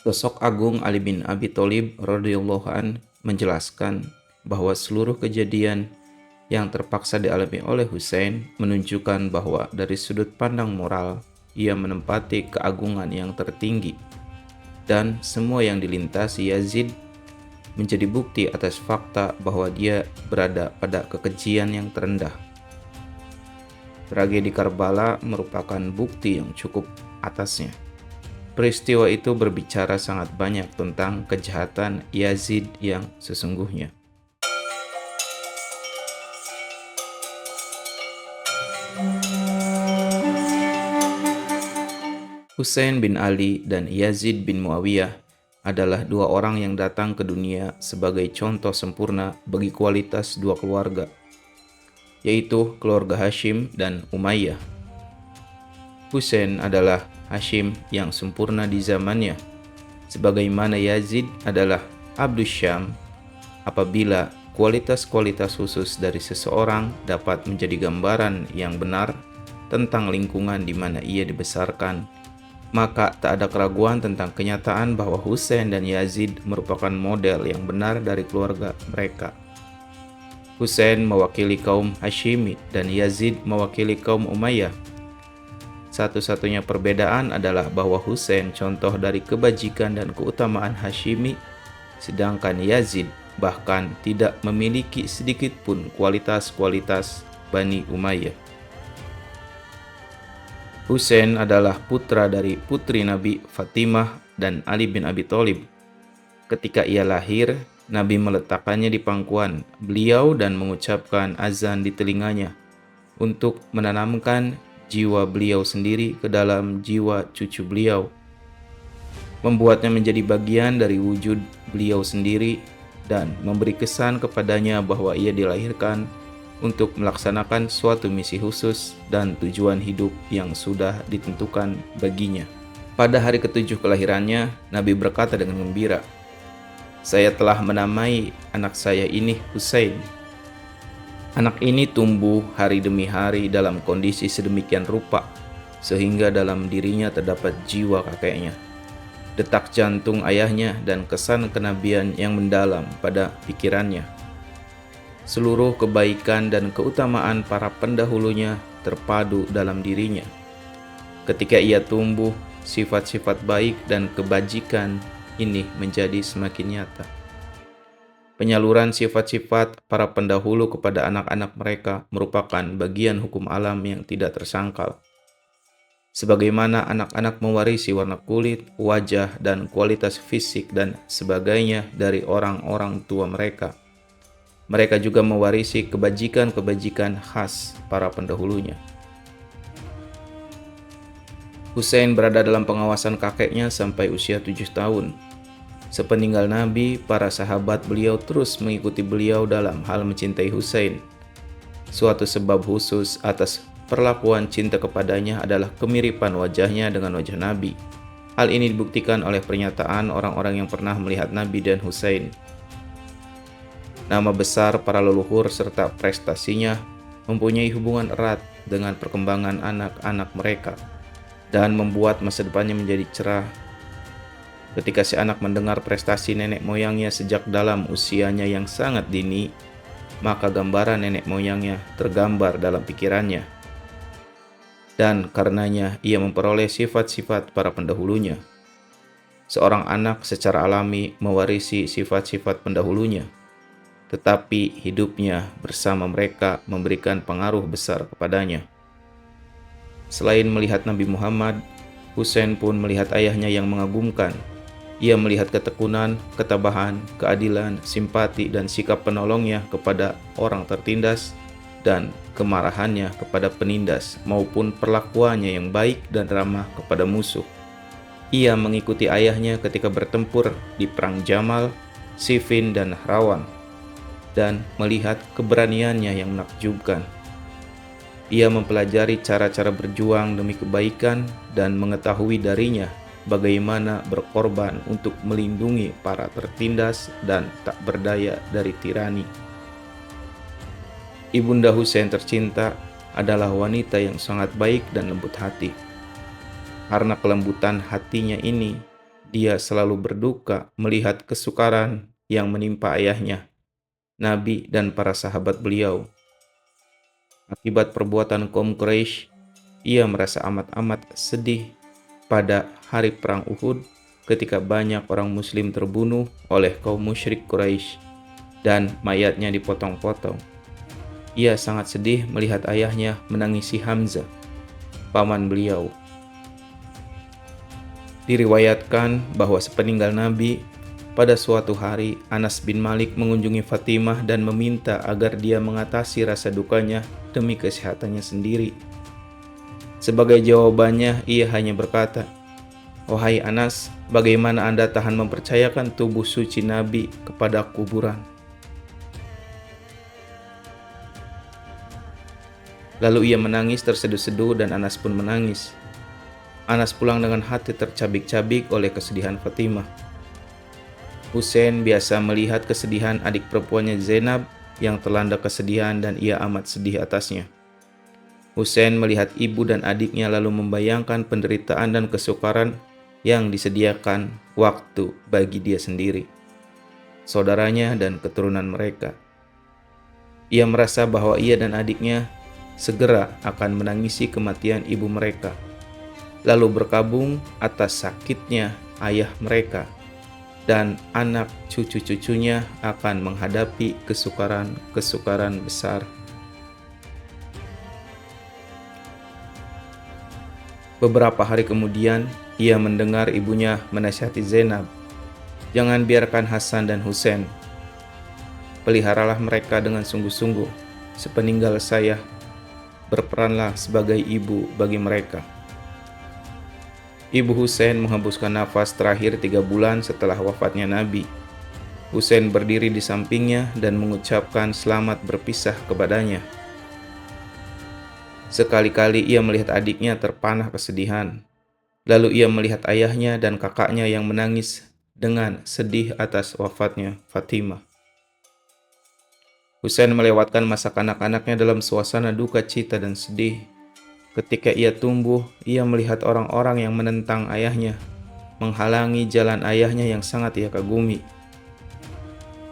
Sosok agung Ali bin Abi Thalib radhiyallahu an menjelaskan bahwa seluruh kejadian yang terpaksa dialami oleh Hussein menunjukkan bahwa dari sudut pandang moral, ia menempati keagungan yang tertinggi, dan semua yang dilintasi Yazid menjadi bukti atas fakta bahwa dia berada pada kekejian yang terendah. Tragedi Karbala merupakan bukti yang cukup atasnya. Peristiwa itu berbicara sangat banyak tentang kejahatan Yazid yang sesungguhnya. Husain bin Ali dan Yazid bin Muawiyah adalah dua orang yang datang ke dunia sebagai contoh sempurna bagi kualitas dua keluarga, yaitu keluarga Hashim dan Umayyah. Husain adalah Hashim yang sempurna di zamannya, sebagaimana Yazid adalah Abdus Syam. Apabila kualitas-kualitas khusus dari seseorang dapat menjadi gambaran yang benar tentang lingkungan di mana ia dibesarkan, maka tak ada keraguan tentang kenyataan bahwa Husain dan Yazid merupakan model yang benar dari keluarga mereka. Husain mewakili kaum Hashimi dan Yazid mewakili kaum Umayyah. Satu-satunya perbedaan adalah bahwa Husain contoh dari kebajikan dan keutamaan Hashimi, sedangkan Yazid bahkan tidak memiliki sedikit pun kualitas-kualitas Bani Umayyah. Husain adalah putra dari putri Nabi Fatimah dan Ali bin Abi Thalib. Ketika ia lahir, Nabi meletakkannya di pangkuan beliau dan mengucapkan azan di telinganya untuk menanamkan jiwa beliau sendiri ke dalam jiwa cucu beliau, membuatnya menjadi bagian dari wujud beliau sendiri dan memberi kesan kepadanya bahwa ia dilahirkan untuk melaksanakan suatu misi khusus dan tujuan hidup yang sudah ditentukan baginya. Pada hari ketujuh kelahirannya, Nabi berkata dengan gembira, "Saya telah menamai anak saya ini Husain." Anak ini tumbuh hari demi hari dalam kondisi sedemikian rupa, sehingga dalam dirinya terdapat jiwa kakeknya, detak jantung ayahnya, dan kesan kenabian yang mendalam pada pikirannya. Seluruh kebaikan dan keutamaan para pendahulunya terpadu dalam dirinya. Ketika ia tumbuh, sifat-sifat baik dan kebajikan ini menjadi semakin nyata. Penyaluran sifat-sifat para pendahulu kepada anak-anak mereka merupakan bagian hukum alam yang tidak tersangkal. Sebagaimana anak-anak mewarisi warna kulit, wajah, dan kualitas fisik dan sebagainya dari orang-orang tua mereka, mereka juga mewarisi kebajikan-kebajikan khas para pendahulunya. Husain berada dalam pengawasan kakeknya sampai usia 7 tahun. Sepeninggal Nabi, para sahabat beliau terus mengikuti beliau dalam hal mencintai Husain. Suatu sebab khusus atas perlakuan cinta kepadanya adalah kemiripan wajahnya dengan wajah Nabi. Hal ini dibuktikan oleh pernyataan orang-orang yang pernah melihat Nabi dan Husain. Nama besar para leluhur serta prestasinya mempunyai hubungan erat dengan perkembangan anak-anak mereka dan membuat masa depannya menjadi cerah. Ketika si anak mendengar prestasi nenek moyangnya sejak dalam usianya yang sangat dini, maka gambaran nenek moyangnya tergambar dalam pikirannya, dan karenanya ia memperoleh sifat-sifat para pendahulunya. Seorang anak secara alami mewarisi sifat-sifat pendahulunya, tetapi hidupnya bersama mereka memberikan pengaruh besar kepadanya. Selain melihat Nabi Muhammad, Husain pun melihat ayahnya yang mengagumkan. Ia melihat ketekunan, ketabahan, keadilan, simpati, dan sikap penolongnya kepada orang tertindas, dan kemarahannya kepada penindas, maupun perlakuannya yang baik dan ramah kepada musuh. Ia mengikuti ayahnya ketika bertempur di Perang Jamal, Siffin, dan Nahrawan, dan melihat keberaniannya yang menakjubkan. Ia mempelajari cara-cara berjuang demi kebaikan dan mengetahui darinya bagaimana berkorban untuk melindungi para tertindas dan tak berdaya dari tirani. Ibunda Husain tercinta adalah wanita yang sangat baik dan lembut hati. Karena kelembutan hatinya ini, dia selalu berduka melihat kesukaran yang menimpa ayahnya, Nabi dan para sahabat beliau. Akibat perbuatan kaum Quraisy, ia merasa amat-amat sedih pada hari perang Uhud ketika banyak orang muslim terbunuh oleh kaum musyrik Quraisy dan mayatnya dipotong-potong. Ia sangat sedih melihat ayahnya menangisi Hamzah, paman beliau. Diriwayatkan bahwa sepeninggal Nabi, pada suatu hari Anas bin Malik mengunjungi Fatimah dan meminta agar dia mengatasi rasa dukanya demi kesehatannya sendiri. Sebagai jawabannya, ia hanya berkata, "Wahai Anas, bagaimana Anda tahan mempercayakan tubuh suci Nabi kepada kuburan?" Lalu ia menangis terseduh-seduh dan Anas pun menangis. Anas pulang dengan hati tercabik-cabik oleh kesedihan Fatimah. Husain biasa melihat kesedihan adik perempuannya Zainab yang terlanda kesedihan dan ia amat sedih atasnya. Husain melihat ibu dan adiknya lalu membayangkan penderitaan dan kesukaran yang disediakan waktu bagi dia sendiri, saudaranya dan keturunan mereka. Ia merasa bahwa ia dan adiknya segera akan menangisi kematian ibu mereka, lalu berkabung atas sakitnya ayah mereka, dan anak cucu-cucunya akan menghadapi kesukaran-kesukaran besar. Beberapa hari kemudian, ia mendengar ibunya menasihati Zainab, "Jangan biarkan Hasan dan Husain. Peliharalah mereka dengan sungguh-sungguh. Sepeninggal saya, berperanlah sebagai ibu bagi mereka." Ibu Husain menghembuskan nafas terakhir 3 bulan setelah wafatnya Nabi. Husain berdiri di sampingnya dan mengucapkan selamat berpisah kepadanya. Sekali-kali ia melihat adiknya terpanah kesedihan. Lalu ia melihat ayahnya dan kakaknya yang menangis dengan sedih atas wafatnya Fatimah. Husain melewatkan masa kanak-kanaknya dalam suasana duka cita dan sedih. Ketika ia tumbuh, ia melihat orang-orang yang menentang ayahnya, menghalangi jalan ayahnya yang sangat ia kagumi.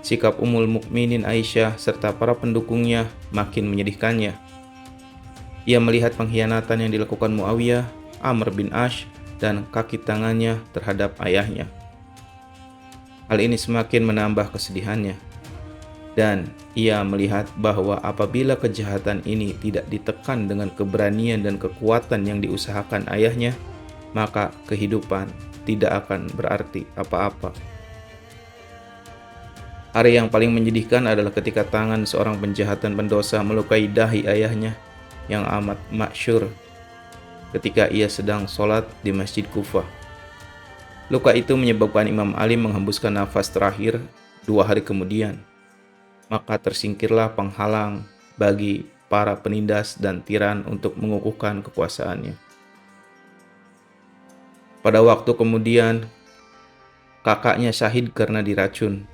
Sikap Ummul Mukminin Aisyah serta para pendukungnya makin menyedihkannya. Ia melihat pengkhianatan yang dilakukan Muawiyah, Amr bin Ash, dan kaki tangannya terhadap ayahnya. Hal ini semakin menambah kesedihannya. Dan ia melihat bahwa apabila kejahatan ini tidak ditekan dengan keberanian dan kekuatan yang diusahakan ayahnya, maka kehidupan tidak akan berarti apa-apa. Hari yang paling menyedihkan adalah ketika tangan seorang penjahat dan pendosa melukai dahi ayahnya yang amat masyhur ketika ia sedang sholat di Masjid Kufah. Luka itu menyebabkan Imam Ali menghembuskan nafas terakhir 2 hari kemudian. Maka tersingkirlah penghalang bagi para penindas dan tiran untuk mengukuhkan kekuasaannya. Pada waktu kemudian, kakaknya syahid karena diracun,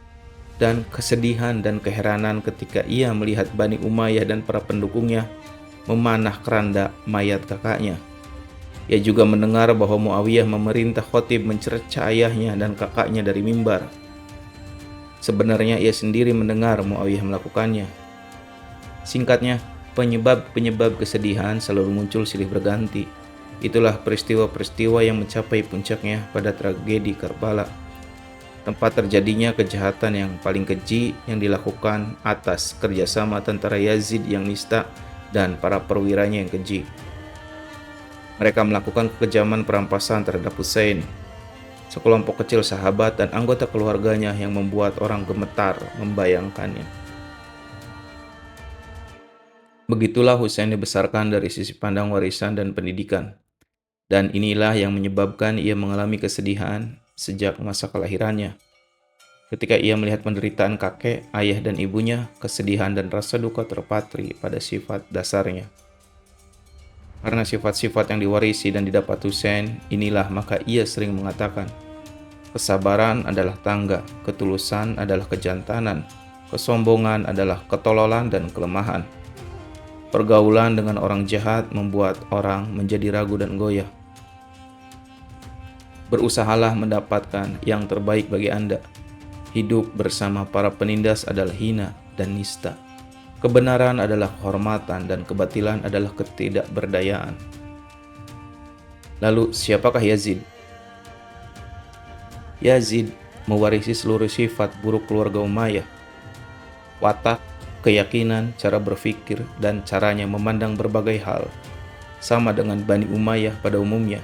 dan kesedihan dan keheranan ketika ia melihat Bani Umayyah dan para pendukungnya memanah keranda mayat kakaknya. Ia juga mendengar bahwa Muawiyah memerintah khotib mencerca ayahnya dan kakaknya dari mimbar. Sebenarnya ia sendiri mendengar Muawiyah melakukannya. Singkatnya, penyebab-penyebab kesedihan selalu muncul silih berganti. Itulah peristiwa-peristiwa yang mencapai puncaknya pada tragedi Karbala, tempat terjadinya kejahatan yang paling keji yang dilakukan atas kerjasama tentara Yazid yang nista dan para perwiranya yang keji. Mereka melakukan kekejaman perampasan terhadap Husain, sekelompok kecil sahabat dan anggota keluarganya yang membuat orang gemetar membayangkannya. Begitulah Husain dibesarkan dari sisi pandang warisan dan pendidikan. Dan inilah yang menyebabkan ia mengalami kesedihan sejak masa kelahirannya. Ketika ia melihat penderitaan kakek, ayah, dan ibunya, kesedihan dan rasa duka terpatri pada sifat dasarnya. Karena sifat-sifat yang diwarisi dan didapat Husain, inilah maka ia sering mengatakan, kesabaran adalah tangga, ketulusan adalah kejantanan, kesombongan adalah ketololan dan kelemahan. Pergaulan dengan orang jahat membuat orang menjadi ragu dan goyah. Berusahalah mendapatkan yang terbaik bagi Anda. Hidup bersama para penindas adalah hina dan nista. Kebenaran adalah kehormatan dan kebatilan adalah ketidakberdayaan. Lalu siapakah Yazid? Yazid mewarisi seluruh sifat buruk keluarga Umayyah. Watak, keyakinan, cara berpikir, dan caranya memandang berbagai hal sama dengan Bani Umayyah pada umumnya.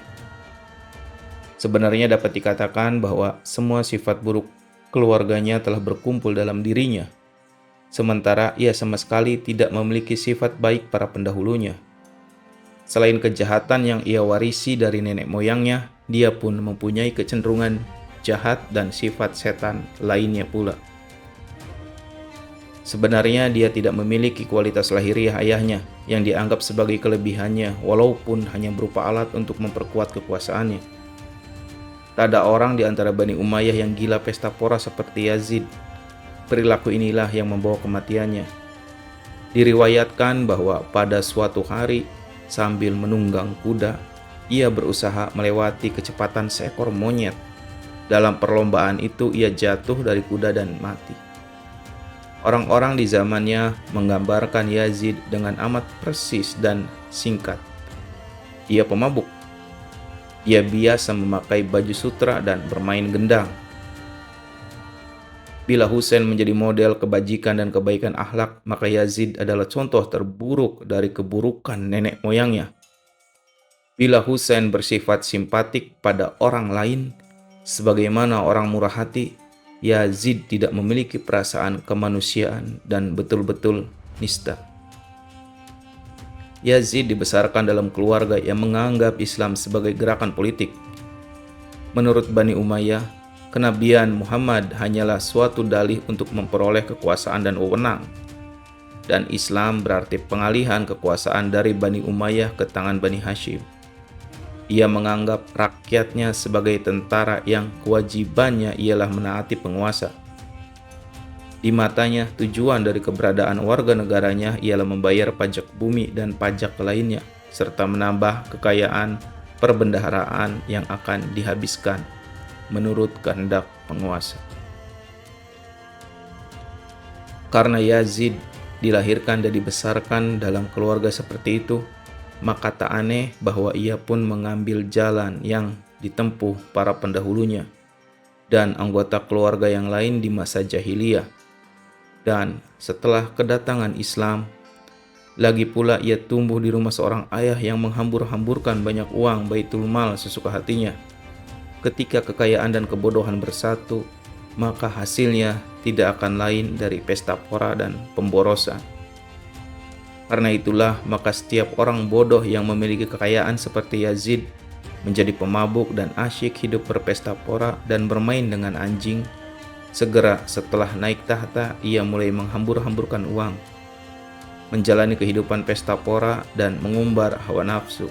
Sebenarnya dapat dikatakan bahwa semua sifat buruk keluarganya telah berkumpul dalam dirinya, sementara ia sama sekali tidak memiliki sifat baik para pendahulunya. Selain kejahatan yang ia warisi dari nenek moyangnya, dia pun mempunyai kecenderungan jahat dan sifat setan lainnya pula. Sebenarnya dia tidak memiliki kualitas lahiriah ayahnya yang dianggap sebagai kelebihannya, walaupun hanya berupa alat untuk memperkuat kekuasaannya. Tak ada orang di antara Bani Umayyah yang gila pesta pora seperti Yazid. Perilaku inilah yang membawa kematiannya. Diriwayatkan bahwa pada suatu hari, sambil menunggang kuda, ia berusaha melewati kecepatan seekor monyet. Dalam perlombaan itu, ia jatuh dari kuda dan mati. Orang-orang di zamannya menggambarkan Yazid dengan amat persis dan singkat. Ia pemabuk. Ia biasa memakai baju sutra dan bermain gendang. Bila Husain menjadi model kebajikan dan kebaikan akhlak, maka Yazid adalah contoh terburuk dari keburukan nenek moyangnya. Bila Husain bersifat simpatik pada orang lain, sebagaimana orang murah hati, Yazid tidak memiliki perasaan kemanusiaan dan betul-betul nista. Yazid dibesarkan dalam keluarga yang menganggap Islam sebagai gerakan politik. Menurut Bani Umayyah, kenabian Muhammad hanyalah suatu dalih untuk memperoleh kekuasaan dan wewenang. Dan Islam berarti pengalihan kekuasaan dari Bani Umayyah ke tangan Bani Hashim. Ia menganggap rakyatnya sebagai tentara yang kewajibannya ialah menaati penguasa. Di matanya, tujuan dari keberadaan warga negaranya ialah membayar pajak bumi dan pajak lainnya, serta menambah kekayaan perbendaharaan yang akan dihabiskan menurut kehendak penguasa. Karena Yazid dilahirkan dan dibesarkan dalam keluarga seperti itu, maka tak aneh bahwa ia pun mengambil jalan yang ditempuh para pendahulunya dan anggota keluarga yang lain di masa jahiliyah. Dan setelah kedatangan Islam, lagi pula ia tumbuh di rumah seorang ayah yang menghambur-hamburkan banyak uang baitul mal sesuka hatinya. Ketika kekayaan dan kebodohan bersatu, maka hasilnya tidak akan lain dari pesta pora dan pemborosan. Karena itulah, maka setiap orang bodoh yang memiliki kekayaan seperti Yazid menjadi pemabuk dan asyik hidup berpesta pora dan bermain dengan anjing. Segera setelah naik tahta, ia mulai menghambur-hamburkan uang, menjalani kehidupan pesta pora dan mengumbar hawa nafsu.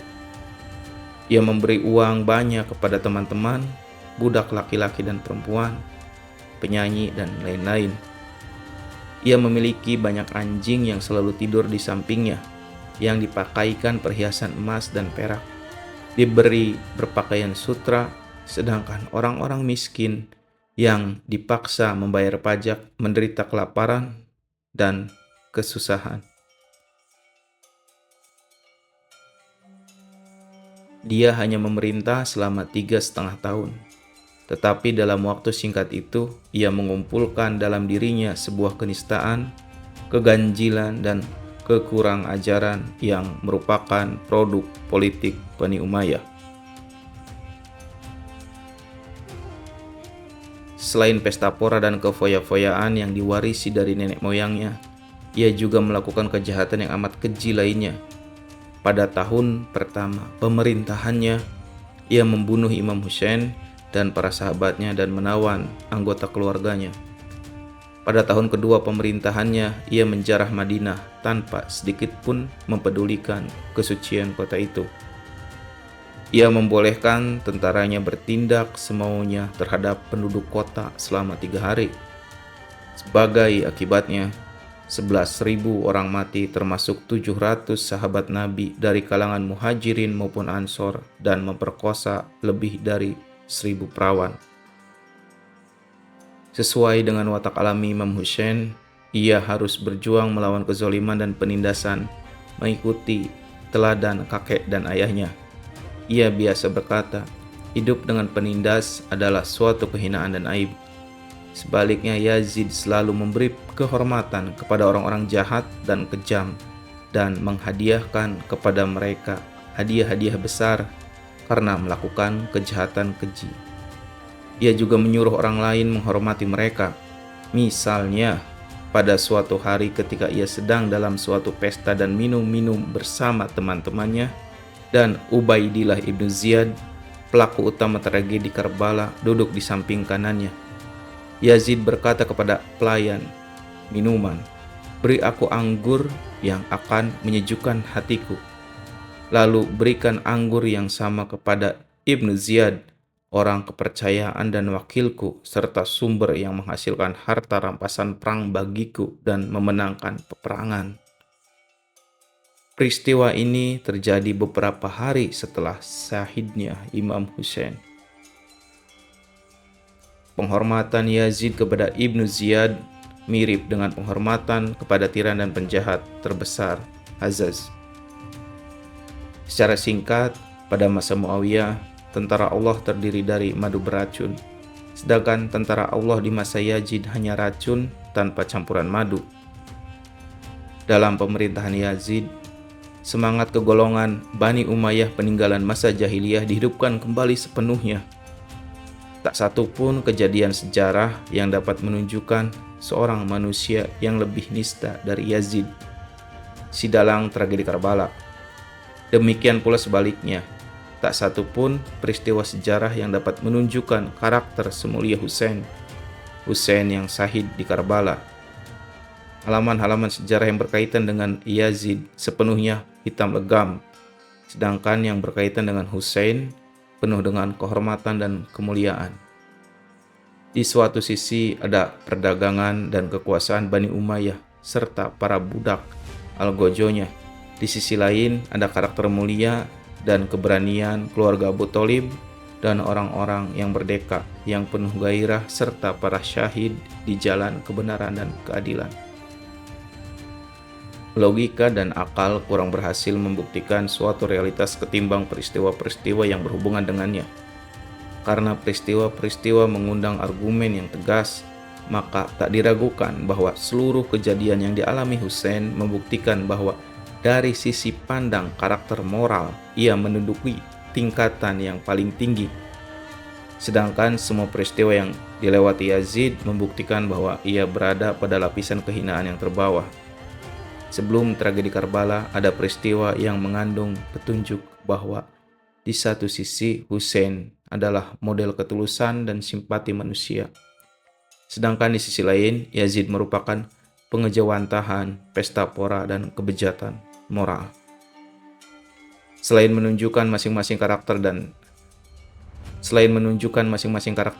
Ia memberi uang banyak kepada teman-teman, budak laki-laki dan perempuan, penyanyi, dan lain-lain. Ia memiliki banyak anjing yang selalu tidur di sampingnya, yang dipakaikan perhiasan emas dan perak, diberi berpakaian sutra, sedangkan orang-orang miskin yang dipaksa membayar pajak menderita kelaparan dan kesusahan. Dia hanya memerintah selama 3,5 tahun. Tetapi dalam waktu singkat itu, ia mengumpulkan dalam dirinya sebuah kenistaan, keganjilan, dan kekurang ajaran yang merupakan produk politik Bani Umayyah. Selain pesta pora dan kefoya-foyaan yang diwarisi dari nenek moyangnya, ia juga melakukan kejahatan yang amat keji lainnya. Pada tahun pertama pemerintahannya, ia membunuh Imam Husain dan para sahabatnya dan menawan anggota keluarganya. Pada tahun kedua pemerintahannya, ia menjarah Madinah tanpa sedikit pun mempedulikan kesucian kota itu. Ia membolehkan tentaranya bertindak semaunya terhadap penduduk kota selama 3 hari. Sebagai akibatnya, 11.000 orang mati termasuk 700 sahabat Nabi dari kalangan muhajirin maupun ansor dan memperkosa lebih dari 1000 perawan. Sesuai dengan watak alami Imam Hussein, ia harus berjuang melawan kezoliman dan penindasan, mengikuti teladan kakek dan ayahnya. Ia biasa berkata, hidup dengan penindas adalah suatu kehinaan dan aib. Sebaliknya, Yazid selalu memberi kehormatan kepada orang-orang jahat dan kejam dan menghadiahkan kepada mereka hadiah-hadiah besar karena melakukan kejahatan keji. Ia juga menyuruh orang lain menghormati mereka. Misalnya, pada suatu hari ketika ia sedang dalam suatu pesta dan minum-minum bersama teman-temannya, dan Ubaidillah ibnu Ziyad, pelaku utama tragedi Karbala, duduk di samping kanannya. Yazid berkata kepada pelayan minuman, "Beri aku anggur yang akan menyejukkan hatiku." Lalu berikan anggur yang sama kepada Ibnu Ziyad, orang kepercayaan dan wakilku, serta sumber yang menghasilkan harta rampasan perang bagiku dan memenangkan peperangan. Peristiwa ini terjadi beberapa hari setelah syahidnya Imam Hussein. Penghormatan Yazid kepada Ibnu Ziyad mirip dengan penghormatan kepada tiran dan penjahat terbesar, Azaz. Secara singkat, pada masa Muawiyah, tentara Allah terdiri dari madu beracun, sedangkan tentara Allah di masa Yazid hanya racun tanpa campuran madu. Dalam pemerintahan Yazid, semangat kegolongan Bani Umayyah peninggalan masa jahiliyah dihidupkan kembali sepenuhnya. Tak satu pun kejadian sejarah yang dapat menunjukkan seorang manusia yang lebih nista dari Yazid, si dalang tragedi Karbala. Demikian pula sebaliknya, tak satu pun peristiwa sejarah yang dapat menunjukkan karakter semulia Hussein yang syahid di Karbala. Halaman-halaman sejarah yang berkaitan dengan Yazid sepenuhnya hitam legam, sedangkan yang berkaitan dengan Hussein penuh dengan kehormatan dan kemuliaan. Di suatu sisi ada perdagangan dan kekuasaan Bani Umayyah serta para budak algojonya. Di sisi lain ada karakter mulia dan keberanian keluarga Abu Thalib dan orang-orang yang merdeka yang penuh gairah serta para syahid di jalan kebenaran dan keadilan. Logika dan akal kurang berhasil membuktikan suatu realitas ketimbang peristiwa-peristiwa yang berhubungan dengannya. Karena peristiwa-peristiwa mengundang argumen yang tegas, maka tak diragukan bahwa seluruh kejadian yang dialami Hussein membuktikan bahwa dari sisi pandang karakter moral, ia menduduki tingkatan yang paling tinggi. Sedangkan semua peristiwa yang dilewati Yazid membuktikan bahwa ia berada pada lapisan kehinaan yang terbawah. Sebelum tragedi Karbala, ada peristiwa yang mengandung petunjuk bahwa di satu sisi Hussein adalah model ketulusan dan simpati manusia. Sedangkan di sisi lain, Yazid merupakan pengejawantahan, pesta pora, dan kebejatan moral. Selain menunjukkan masing-masing karakter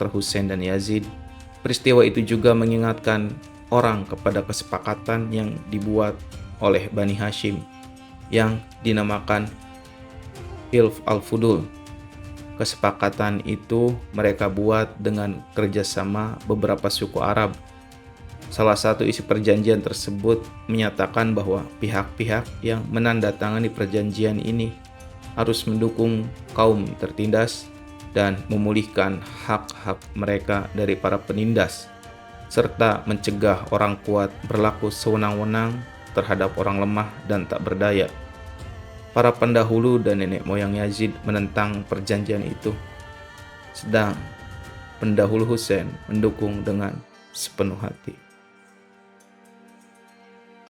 Hussein dan Yazid, peristiwa itu juga mengingatkan orang kepada kesepakatan yang dibuat oleh Bani Hashim yang dinamakan Hilf al-Fudul. Kesepakatan itu mereka buat dengan kerjasama beberapa suku Arab. Salah satu isi perjanjian tersebut menyatakan bahwa pihak-pihak yang menandatangani perjanjian ini harus mendukung kaum tertindas dan memulihkan hak-hak mereka dari para penindas, serta mencegah orang kuat berlaku sewenang-wenang terhadap orang lemah dan tak berdaya. Para pendahulu dan nenek moyang Yazid menentang perjanjian itu, sedang pendahulu Hussein mendukung dengan sepenuh hati.